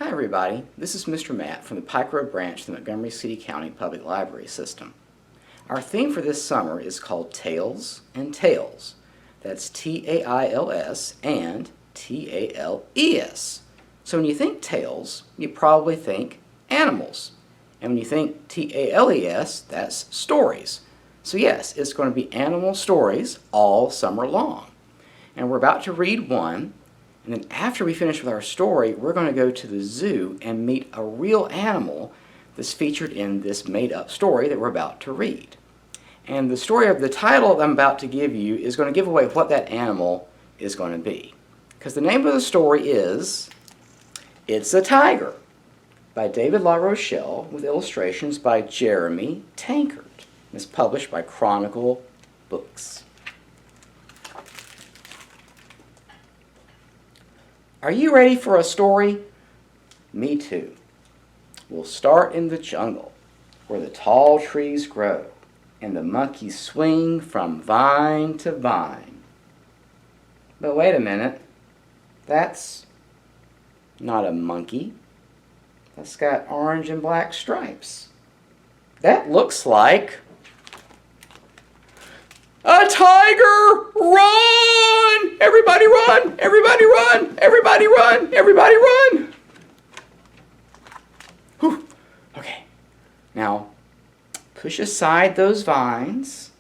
Hi everybody, this is Mr. Matt from the Pike Road Branch of the Montgomery City County Public Library System. Our theme for this summer is called Tales and Tales. That's T-A-I-L-S and T-A-L-E-S. So when you think tales, you probably think animals. And when you think T-A-L-E-S, that's stories. So yes, it's going to be animal stories all summer long. And we're about to read one. And then after we finish with our story, we're going to go to the zoo and meet a real animal that's featured in this made-up story that we're about to read. And the title that I'm about to give you is going to give away what that animal is going to be. Because the name of the story is It's a Tiger by David LaRochelle with illustrations by Jeremy Tankard. It's published by Chronicle Books. Are you ready for a story? Me too. We'll start in the jungle, where the tall trees grow, and the monkeys swing from vine to vine. But wait a minute, that's not a monkey. That's got orange and black stripes. That looks like a tiger! Run! Everybody run! Everybody run! Everybody run! Everybody run! Whew. Okay. Now, push aside those vines,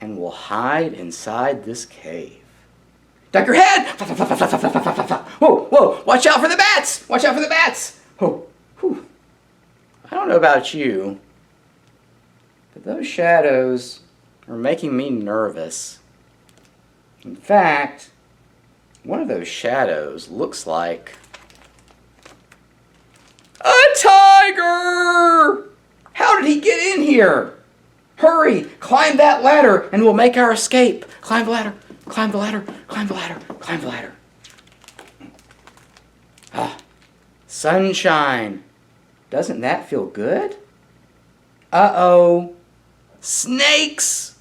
and we'll hide inside this cave. Duck your head! Whoa, whoa! Watch out for the bats! Watch out for the bats! Oh, whew. I don't know about you, but those shadows are making me nervous. In fact, one of those shadows looks like a tiger! How did he get in here? Hurry, climb that ladder and we'll make our escape. Climb the ladder, climb the ladder, climb the ladder, climb the ladder. Ah, sunshine. Doesn't that feel good? Uh-oh. Snakes!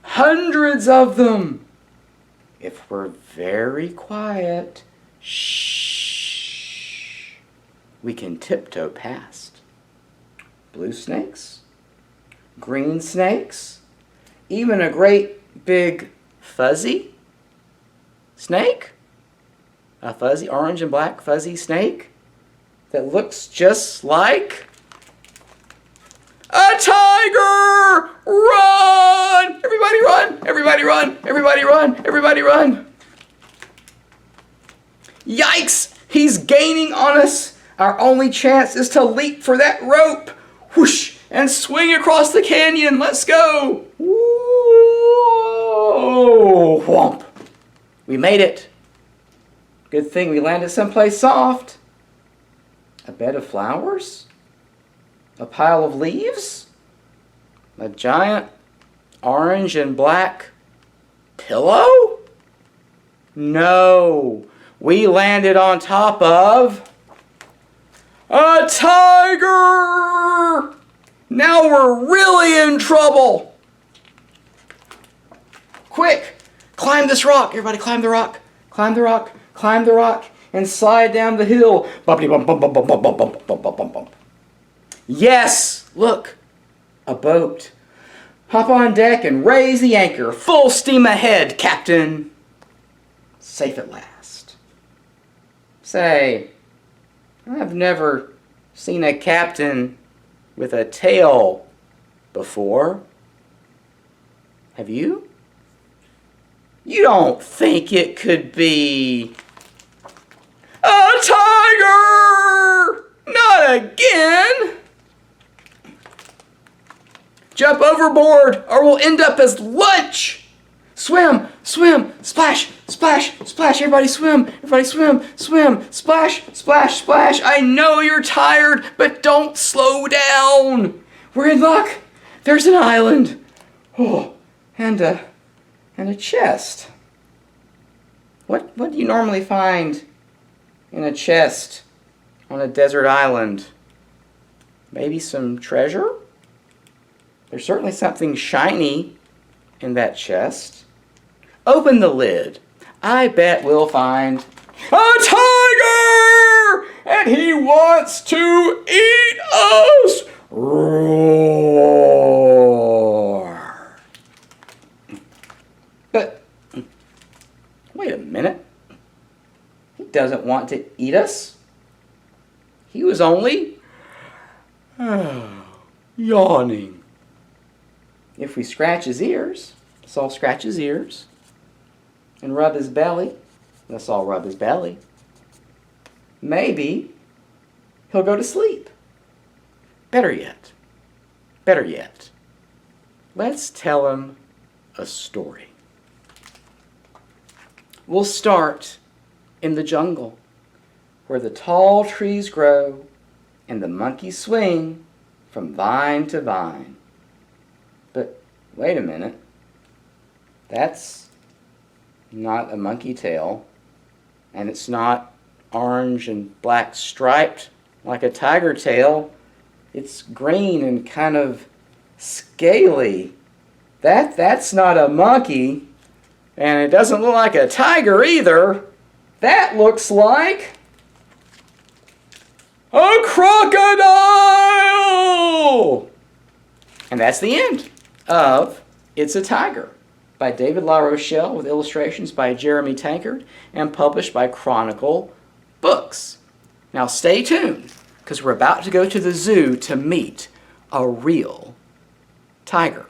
Hundreds of them! If we're very quiet, shh, we can tiptoe past. Blue snakes, green snakes, even a great big fuzzy snake, a fuzzy orange and black fuzzy snake that looks just like a tiger! Run! Everybody run! Everybody run! Everybody run! Everybody run! Yikes! He's gaining on us! Our only chance is to leap for that rope! Whoosh! And swing across the canyon! Let's go! Whoa! Whomp! We made it! Good thing we landed someplace soft. A bed of flowers? A pile of leaves? A giant orange and black pillow? No, we landed on top of a tiger! Now we're really in trouble. Quick, climb this rock. Everybody climb the rock. Climb the rock. Climb the rock and slide down the hill. Bumpity bump bump bump bump bump bump bump bump bump bump. Yes, look, a boat. Hop on deck and raise the anchor. Full steam ahead, Captain. Safe at last. Say, I've never seen a captain with a tail before. Have you? You don't think it could be a tiger? Not again! Jump overboard or we'll end up as lunch! Swim, swim, splash, splash, splash. Everybody swim, swim, splash, splash, splash. I know you're tired, but don't slow down. We're in luck. There's an island. Oh, and a chest. What do you normally find in a chest on a desert island? Maybe some treasure? There's certainly something shiny in that chest. Open the lid. I bet we'll find a tiger! and he wants to eat us! Roar! But, wait a minute. He doesn't want to eat us. He was only yawning. If we scratch his ears, let's all scratch his ears, and rub his belly, let's all rub his belly, maybe he'll go to sleep. Better yet, let's tell him a story. We'll start in the jungle, where the tall trees grow and the monkeys swing from vine to vine. But wait a minute, that's not a monkey tail, and it's not orange and black striped like a tiger tail. It's green and kind of scaly. That's not a monkey, and it doesn't look like a tiger either. That looks like a crocodile! And that's the end of It's a Tiger by David LaRochelle with illustrations by Jeremy Tankard and published by Chronicle Books. Now stay tuned, because we're about to go to the zoo to meet a real tiger.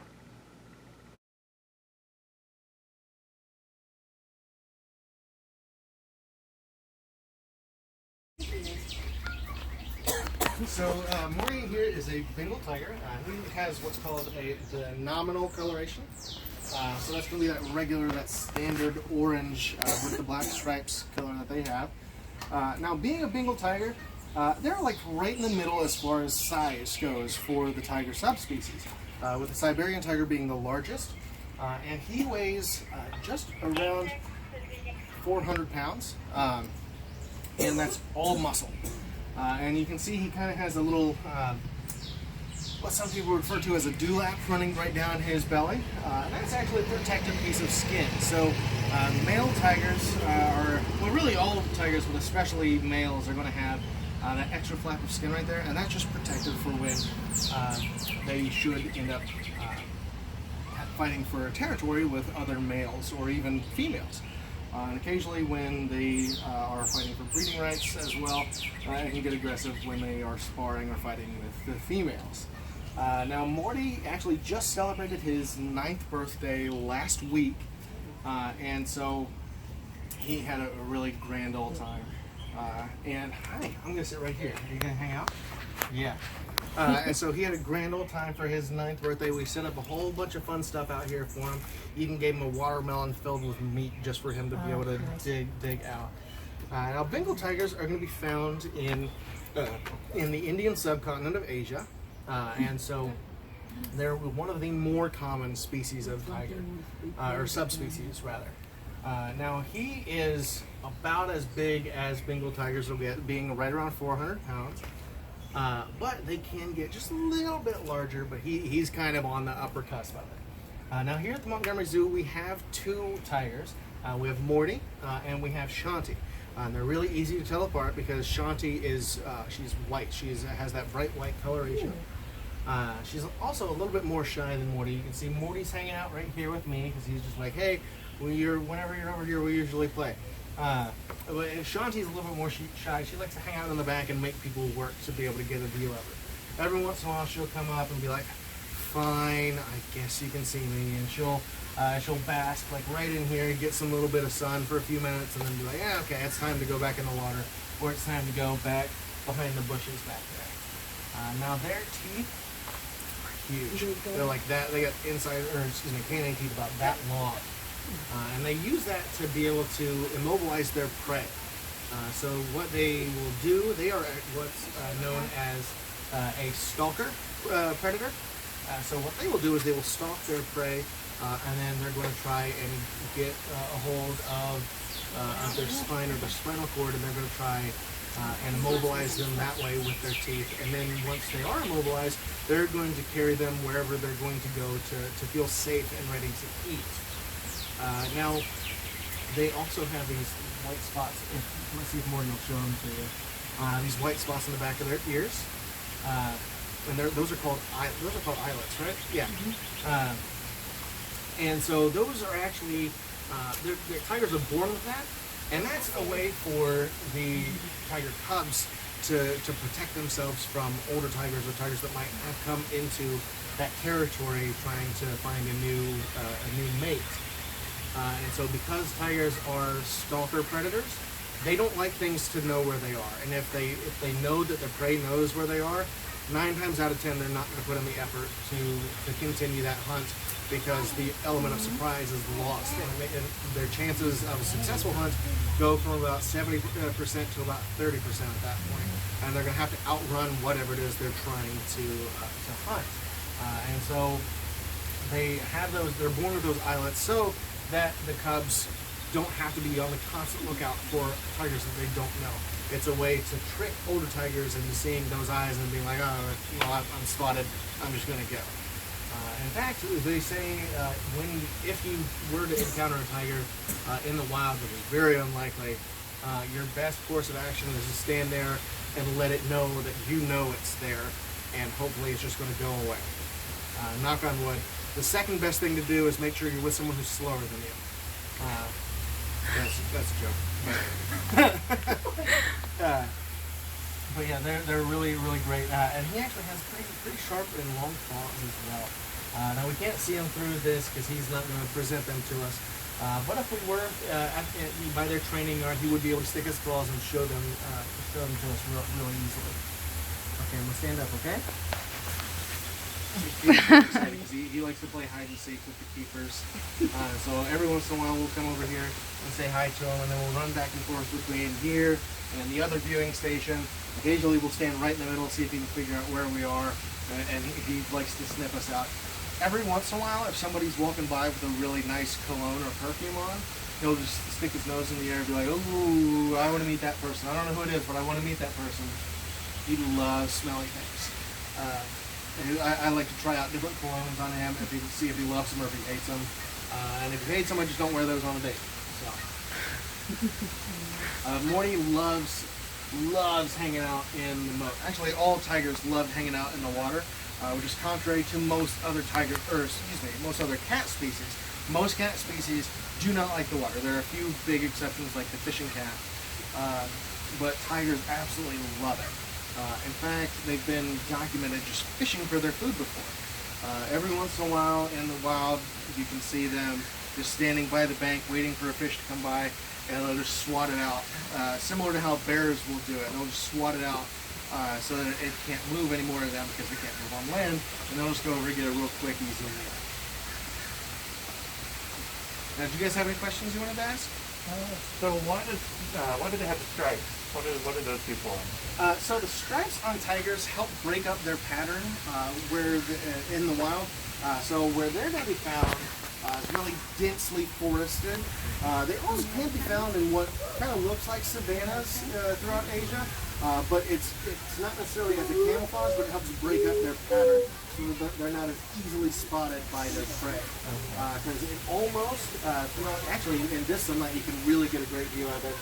So Morty here is a Bengal tiger. He has what's called the nominal coloration. So that's going to be that regular, that standard orange with the black stripes color that they have. Now, being a Bengal tiger, they're like right in the middle as far as size goes for the tiger subspecies, with the Siberian tiger being the largest. And he weighs just around 400 pounds, and that's all muscle. And you can see he kind of has a little, what some people refer to as a dewlap running right down his belly. That's actually a protective piece of skin. So male tigers are, well really all tigers, but especially males, are going to have that extra flap of skin right there, and that's just protective for when they should end up fighting for territory with other males or even females. And occasionally when they are fighting for breeding rights as well, they can get aggressive when they are sparring or fighting with the females. Now Morty actually just celebrated his 9th birthday last week, and so he had a really grand old time. And hi, I'm gonna sit right here. Are you gonna hang out? Yeah. And so he had a grand old time for his 9th birthday. We set up a whole bunch of fun stuff out here for him. Even gave him a watermelon filled with meat just for him to be able to dig out. Now Bengal tigers are going to be found in the Indian subcontinent of Asia, and so they're one of the more common species of tiger, or subspecies rather. Now he is about as big as Bengal tigers will get, being right around 400 pounds. But they can get just a little bit larger, but he's kind of on the upper cusp of it. Now here at the Montgomery Zoo, we have 2 tigers. We have Morty and we have Shanti. They're really easy to tell apart because Shanti is, she's white. She has that bright white coloration. She's also a little bit more shy than Morty. You can see Morty's hanging out right here with me because he's just like, hey, whenever you're over here, we usually play. But Shanti's a little bit more shy. She likes to hang out in the back and make people work to be able to get a view of her. Every once in a while, she'll come up and be like, "Fine, I guess you can see me," and she'll bask like right in here, get some little bit of sun for a few minutes, and then be like, "Yeah, okay, it's time to go back in the water, or it's time to go back behind the bushes back there." Now their teeth are huge. They're like that. They got canine teeth about that long. And they use that to be able to immobilize their prey. So what they will do, they are what's known as a stalker predator. So what they will do is they will stalk their prey, and then they're going to try and get a hold of their spine or their spinal cord, and they're going to try and immobilize them that way with their teeth. And then once they are immobilized, they're going to carry them wherever they're going to go to feel safe and ready to eat. Now, they also have these white spots. Let's see if Morgan will show them to you. these white spots in the back of their ears, and those are called eyelets, right? Yeah. And so those are actually the tigers are born with that, and that's a way for the tiger cubs to protect themselves from older tigers or tigers that might have come into that territory trying to find a new mate. And so because tigers are stalker predators, they don't like things to know where they are. And if they know that the prey knows where they are, 9 times out of 10 they're not going to put in the effort to continue that hunt, because the element of surprise is lost, and their chances of a successful hunt go from about 70% to about 30% at that point, and they're going to have to outrun whatever it is they're trying to hunt. And so they have those. They're born with those eyelets so that the cubs don't have to be on the constant lookout for tigers that they don't know. It's a way to trick older tigers into seeing those eyes and being like, oh, well, I'm spotted, I'm just going to go. In fact, they say if you were to encounter a tiger in the wild, which is very unlikely, your best course of action is to stand there and let it know that you know it's there, and hopefully it's just going to go away. Knock on wood. The second best thing to do is make sure you're with someone who's slower than you. That's a joke. But yeah, they're really, really great. And he actually has pretty sharp and long claws as well. Now we can't see him through this because he's not going to present them to us. But if we were by their training yard, he would be able to stick his claws and show them to us really easily. Okay, I'm gonna stand up. Okay. He likes to play hide and seek with the keepers. So every once in a while we'll come over here and say hi to him, and then we'll run back and forth between here and the other viewing station. Occasionally we'll stand right in the middle, see if he can figure out where we are, and he likes to sniff us out. Every once in a while, if somebody's walking by with a really nice cologne or perfume on, he'll just stick his nose in the air and be like, ooh, I want to meet that person. I don't know who it is, but I want to meet that person. He loves smelling things. And I like to try out different colognes on him and see if he loves them or if he hates them. And if he hates them, I just don't wear those on a date. So. Morty loves hanging out in the moat. Actually, all tigers love hanging out in the water, which is contrary to most other most other cat species. Most cat species do not like the water. There are a few big exceptions, like the fishing cat, but tigers absolutely love it. In fact, they've been documented just fishing for their food before. Every once in a while in the wild, you can see them just standing by the bank waiting for a fish to come by, and they'll just swat it out. Similar to how bears will do it. They'll just swat it out so that it can't move anymore to them because they can't move on land, and they'll just go over and get a real quick, easy meal. Now, do you guys have any questions you wanted to ask? So why do they have the stripes? What do those do for them? So the stripes on tigers help break up their pattern in the wild. So where they're going to be found is really densely forested. They also can be found in what kind of looks like savannas throughout Asia, but it's not necessarily as a camouflage, but it helps break up their pattern so that they're not as easily spotted by their prey. Because it almost, actually in this sunlight you can really get a great view of it.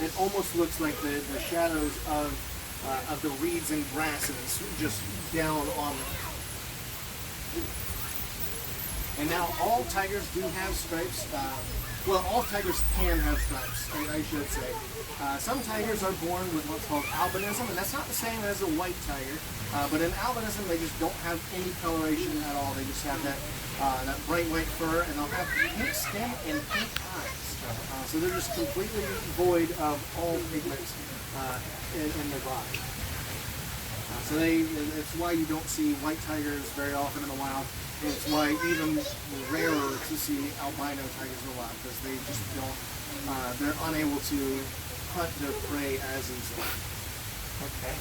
It almost looks like the shadows of the reeds and grasses just down on them. And now all tigers do have stripes. Well, all tigers can have stripes, I should say. Some tigers are born with what's called albinism, and that's not the same as a white tiger. But in albinism, they just don't have any coloration at all. They just have that bright white fur, and they'll have pink skin and pink eyes. So they're just completely void of all pigments in their body. So it's why you don't see white tigers very often in the wild. It's why even rarer to see albino tigers in the wild, because they just don't, they're unable to hunt their prey as easily. Okay.